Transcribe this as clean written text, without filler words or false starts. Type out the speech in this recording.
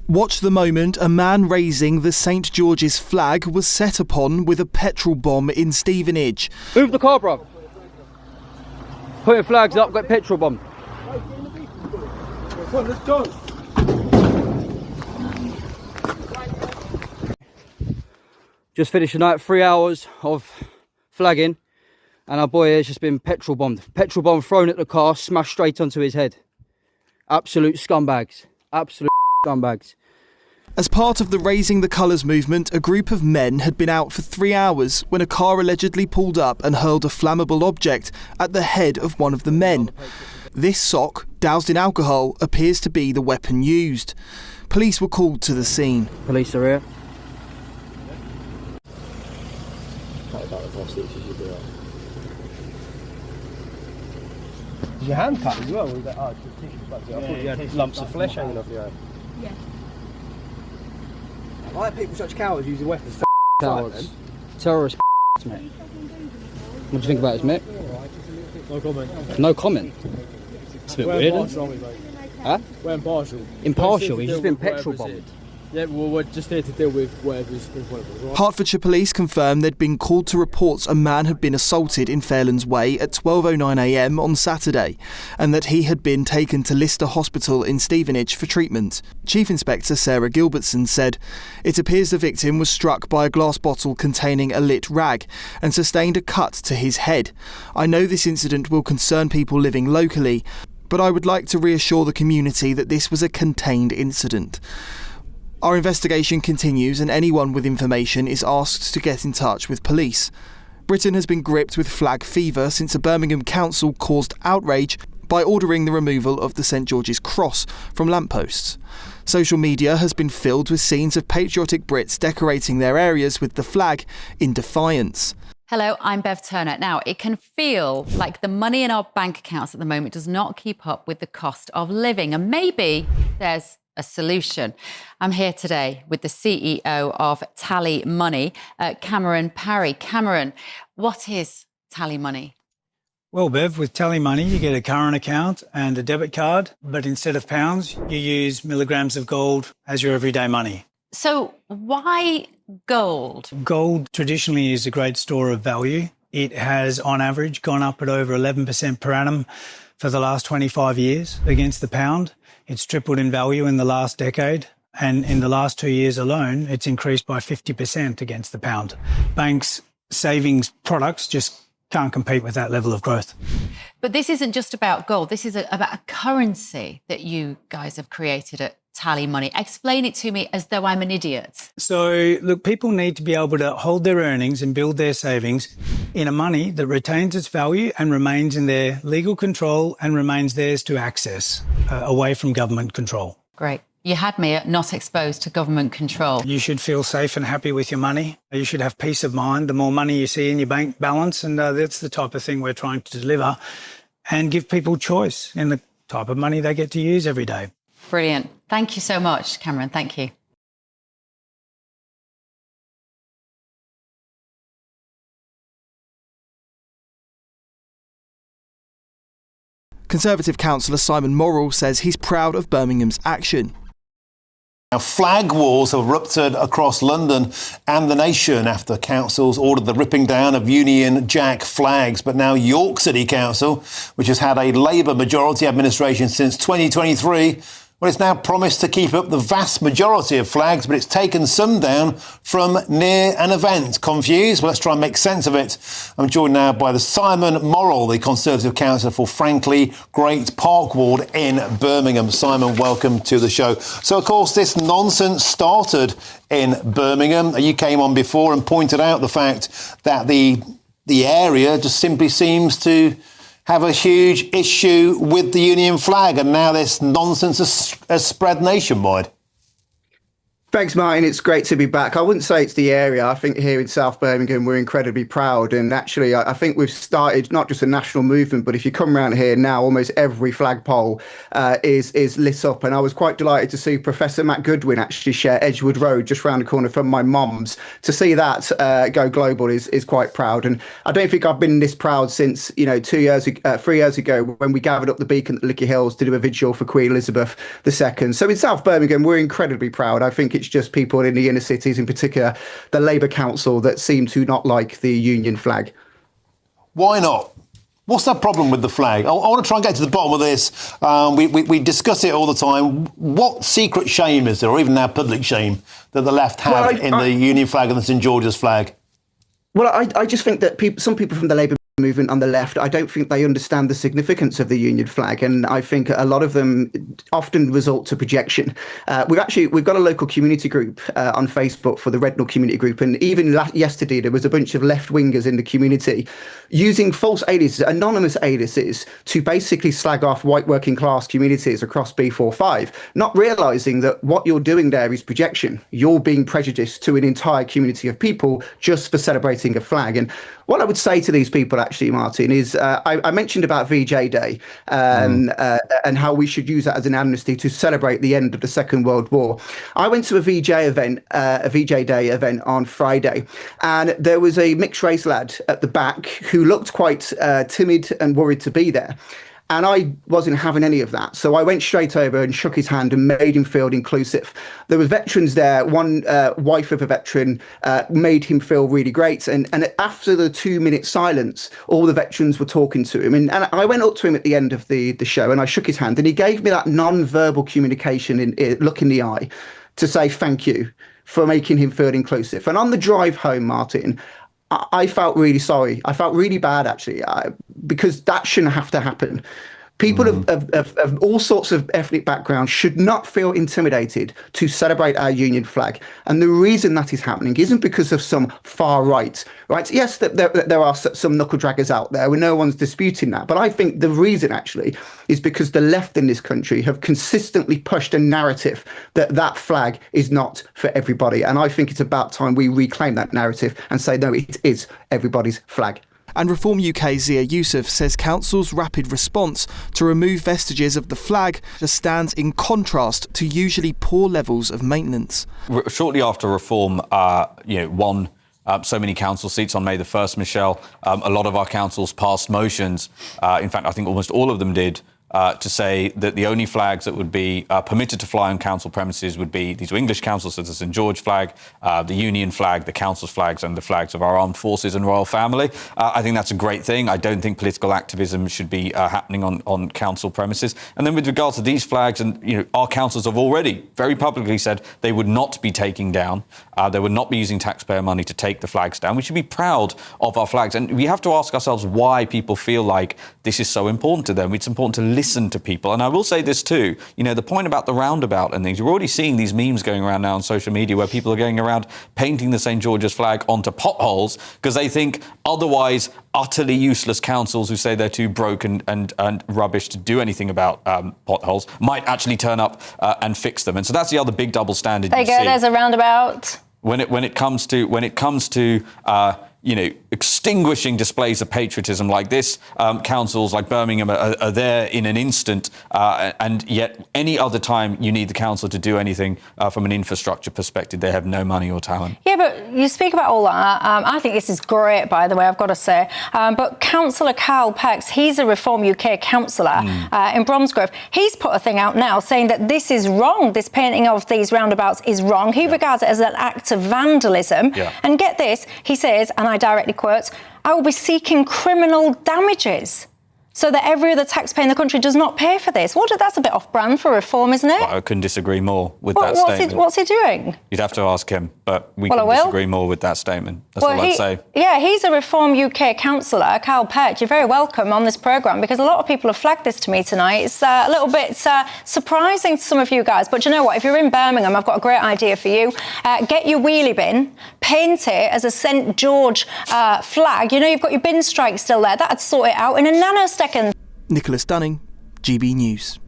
Watch the moment a man raising the St George's flag was set upon with a petrol bomb in Stevenage. Move the car, bruv. Putting flags up, got petrol bomb. Come on, let's go. Just finished a night, 3 hours of flagging, and our boy has just been petrol bombed. Petrol bomb thrown at the car, smashed straight onto his head. Absolute scumbags. Absolute scumbags. As part of the Raising the Colours movement, a group of men had been out for 3 hours when a car allegedly pulled up and hurled a flammable object at the head of one of the men. This sock, doused in alcohol, appears to be the weapon used. Police were called to the scene. Police are here. Did your hand cut as well? I thought you had lumps of flesh hanging off your hand. Yeah. Why are people such cowards using weapons? Cowards. Terrorist mate. What do you think about this, mate? No comment. No comment? It's a bit weird, isn't it? Huh? We're impartial. Impartial? He's just been petrol bombed. Yeah, well, we're just here to deal with whatever's in front of us, right? Hertfordshire Police confirmed they'd been called to reports a man had been assaulted in Fairlands Way at 12:09am on Saturday, and that he had been taken to Lister Hospital in Stevenage for treatment. Chief Inspector Sarah Gilbertson said, "It appears the victim was struck by a glass bottle containing a lit rag and sustained a cut to his head. I know this incident will concern people living locally, but I would like to reassure the community that this was a contained incident." Our investigation continues and anyone with information is asked to get in touch with police. Britain has been gripped with flag fever since a Birmingham council caused outrage by ordering the removal of the St George's Cross from lampposts. Social media has been filled with scenes of patriotic Brits decorating their areas with the flag in defiance. Hello, I'm Bev Turner. Now, it can feel like the money in our bank accounts at the moment does not keep up with the cost of living, and maybe there's a solution. I'm here today with the CEO of TallyMoney, Cameron Parry. Cameron, what is TallyMoney? Well, Bev, with TallyMoney, you get a current account and a debit card, but instead of pounds, you use milligrams of gold as your everyday money. So why gold? Gold traditionally is a great store of value. It has, on average, gone up at over 11% per annum for the last 25 years against the pound. It's tripled in value in the last decade, and in the last 2 years alone, it's increased by 50% against the pound. Banks' savings products just can't compete with that level of growth. But this isn't just about gold. This is about a currency that you guys have created at TallyMoney. Explain it to me as though I'm an idiot. So, look, people need to be able to hold their earnings and build their savings in a money that retains its value and remains in their legal control and remains theirs to access, away from government control. Great. You had me at not exposed to government control. You should feel safe and happy with your money. You should have peace of mind. The more money you see in your bank balance, and that's the type of thing we're trying to deliver, and give people choice in the type of money they get to use every day. Brilliant. Thank you so much, Cameron. Thank you. Conservative councillor Simon Morrell says he's proud of Birmingham's action. Now, flag wars have erupted across London and the nation after councils ordered the ripping down of Union Jack flags. But now York City Council, which has had a Labour majority administration since 2023, well, it's now promised to keep up the vast majority of flags, but it's taken some down from near an event. Confused? Well, let's try and make sense of it. I'm joined now by the Simon Morrell, the Conservative councillor for Frankly Great Park Ward in Birmingham. Simon, welcome to the show. So, of course, this nonsense started in Birmingham. You came on before and pointed out the fact that the area just simply seems to have a huge issue with the Union flag, and now this nonsense has spread nationwide. Thanks, Martin. It's great to be back. I wouldn't say it's the area. I think here in South Birmingham, we're incredibly proud. And actually, I think we've started not just a national movement, but if you come around here now, almost every flagpole is lit up. And I was quite delighted to see Professor Matt Goodwin actually share Edgewood Road just round the corner from my mum's. To see that go global is quite proud. And I don't think I've been this proud since, 3 years ago, when we gathered up the beacon at Lickey Hills to do a vigil for Queen Elizabeth II. So in South Birmingham, we're incredibly proud. I think it's just people in the inner cities, in particular the Labour Council, that seem to not like the Union flag. Why not? What's that problem with the flag? I want to try and get to the bottom of this. We discuss it all the time. What secret shame is there, or even now public shame, that the left have in the Union flag and the St George's flag? Well, I just think that some people from the Labour movement on the left, I don't think they understand the significance of the Union flag, and I think a lot of them often resort to projection. We've got a local community group on Facebook for the Rednall community group, and even yesterday there was a bunch of left-wingers in the community using false aliases, anonymous aliases, to basically slag off white working class communities across B45, not realising that what you're doing there is projection. You're being prejudiced to an entire community of people just for celebrating a flag. And what I would say to these people, actually, Martin, is I mentioned about VJ Day and how we should use that as an amnesty to celebrate the end of the Second World War. I went to a VJ Day event on Friday, and there was a mixed race lad at the back who looked quite timid and worried to be there. And I wasn't having any of that. So I went straight over and shook his hand and made him feel inclusive. There were veterans there. One wife of a veteran made him feel really great. And after the 2-minute silence, all the veterans were talking to him. And I went up to him at the end of the show and I shook his hand, and he gave me that non-verbal communication look in the eye to say thank you for making him feel inclusive. And on the drive home, Martin, I felt really sorry. I felt really bad, actually, because that shouldn't have to happen. People of all sorts of ethnic backgrounds should not feel intimidated to celebrate our Union flag. And the reason that is happening isn't because of some far right. Yes, there are some knuckle draggers out there, and no one's disputing that. But I think the reason, actually, is because the left in this country have consistently pushed a narrative that flag is not for everybody. And I think it's about time we reclaim that narrative and say, no, it is everybody's flag. And Reform UK's Zia Youssef says council's rapid response to remove vestiges of the flag just stands in contrast to usually poor levels of maintenance. Shortly after Reform won so many council seats on May the 1st, Michelle, a lot of our councils passed motions, in fact I think almost all of them did, to say that the only flags that would be permitted to fly on council premises would be, these were English councils, so the St George flag, the Union flag, the council's flags and the flags of our armed forces and royal family. I think that's a great thing. I don't think political activism should be happening on council premises. And then with regards to these flags, and our councils have already very publicly said they would not be taking down, they would not be using taxpayer money to take the flags down. We should be proud of our flags. And we have to ask ourselves why people feel like this is so important to them. It's important to listen to people. And I will say this too, the point about the roundabout and things, you're already seeing these memes going around now on social media where people are going around painting the St George's flag onto potholes because they think otherwise utterly useless councils who say they're too broke and rubbish to do anything about potholes might actually turn up and fix them. And so that's the other big double standard there you go, there's a roundabout. When it comes to extinguishing displays of patriotism like this, councils like Birmingham are there in an instant, and yet any other time you need the council to do anything from an infrastructure perspective, they have no money or talent. Yeah, but you speak about all that. I think this is great, by the way, I've got to say. But Councillor Carl Pex, he's a Reform UK councillor in Bromsgrove. He's put a thing out now saying that this is wrong. This painting of these roundabouts is wrong. He regards it as an act of vandalism. Yeah. And get this, he says, and I directly quote, I will be seeking criminal damages so that every other taxpayer in the country does not pay for this. That's a bit off-brand for Reform, isn't it? Well, I couldn't disagree more with that statement. What's he doing? You'd have to ask him, but we can disagree more with that statement. That's all I'd say. Yeah, he's a Reform UK councillor, Carl Pett. You're very welcome on this programme because a lot of people have flagged this to me tonight. It's a little bit surprising to some of you guys, but do you know what? If you're in Birmingham, I've got a great idea for you. Get your wheelie bin, paint it as a St George flag. You've got your bin strike still there. That'd sort it out in a nanosecond. Nicholas Dunning, GB News.